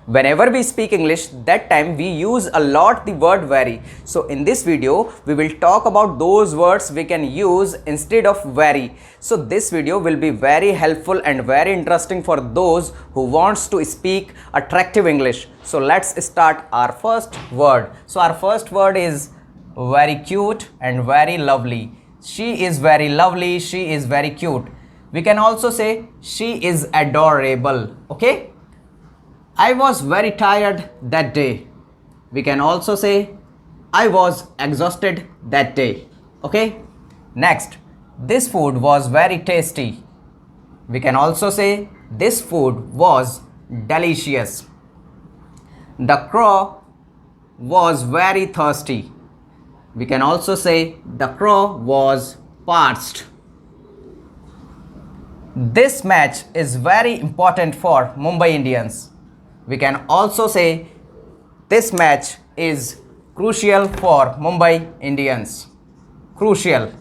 Whenever we speak English, that time we use a lot the word very. So in this video, we will talk about those words we can use instead of very. So this video will be very helpful and very interesting for those who wants to speak attractive English. So let's start our first word. So our first word is very cute and very lovely. She is very lovely, she is very cute. We can also say she is adorable. Okay? I was very tired that day. We can also say I was exhausted that day. Okay? Next, this food was very tasty. We can also say this food was delicious. The crow was very thirsty. We can also say the crow was parched. This match is very important for Mumbai Indians. We can also say this match is crucial for Mumbai Indians. Crucial.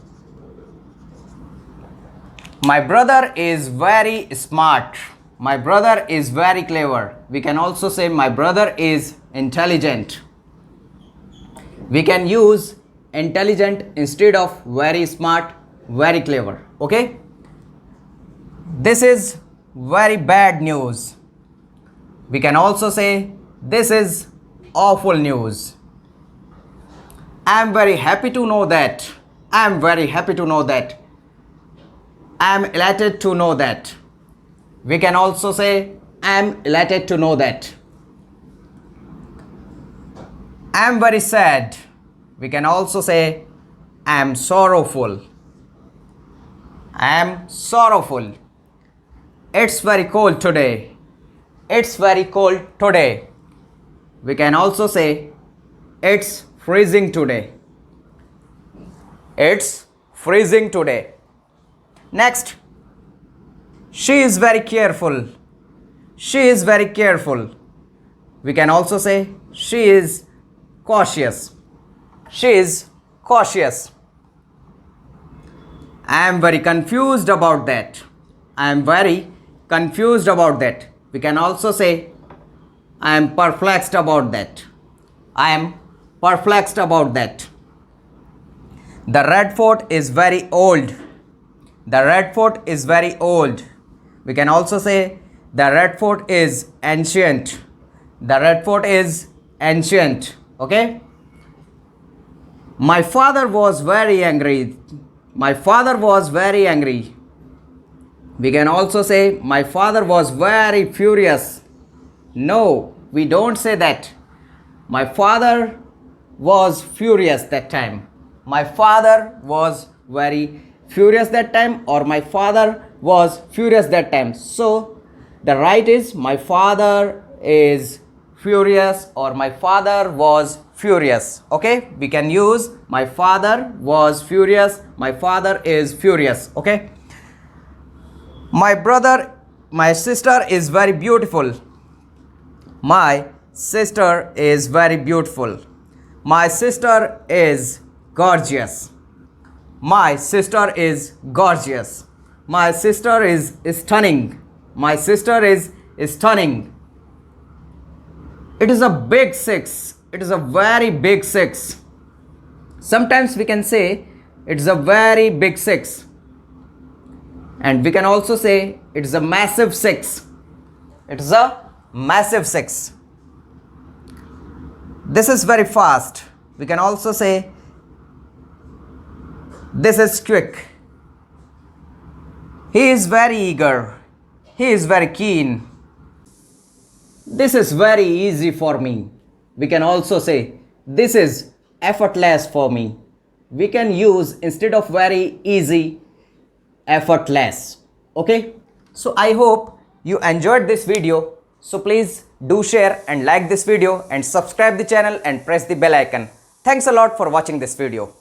My brother is very smart. My brother is very clever. We can also say my brother is intelligent. We can use intelligent instead of very smart, very clever. Okay? This is very bad news. We can also say this is awful news. I am very happy to know that. I am very happy to know that. I am elated to know that. We can also say I am elated to know that. I am very sad. We can also say I am sorrowful. I am sorrowful. It's very cold today. It's very cold today. We can also say it's freezing today. It's freezing today. Next, she is very careful. She is very careful. We can also say she is cautious. She is cautious. I am very confused about that. I am very confused about that. We can also say I am perplexed about that. I am perplexed about that. The Red Fort is very old. The Red Fort is very old. We can also say the Red Fort is ancient. The Red Fort is ancient. Okay? My father was very angry. My father was very angry. We can also say my father was very furious. No, we don't say that. My father was furious that time. My father was very furious that time, or my father was furious that time. So the right is my father is furious or my father was furious. Okay, we can use my father was furious, my father is furious. Okay. My sister is very beautiful. My sister is very beautiful. My sister is gorgeous. My sister is gorgeous. My sister is stunning. My sister is stunning. It is a big six. It is a very big six. Sometimes we can say it's a very big six. And we can also say it's a massive six. It's a massive six. This is very fast. We can also say this is quick. He is very eager. He is very keen. This is very easy for me. We can also say this is effortless for me. We can use instead of very easy, effortless. Okay, so I hope you enjoyed this video. So please do share and like this video and subscribe the channel and press the bell icon. Thanks a lot for watching this video.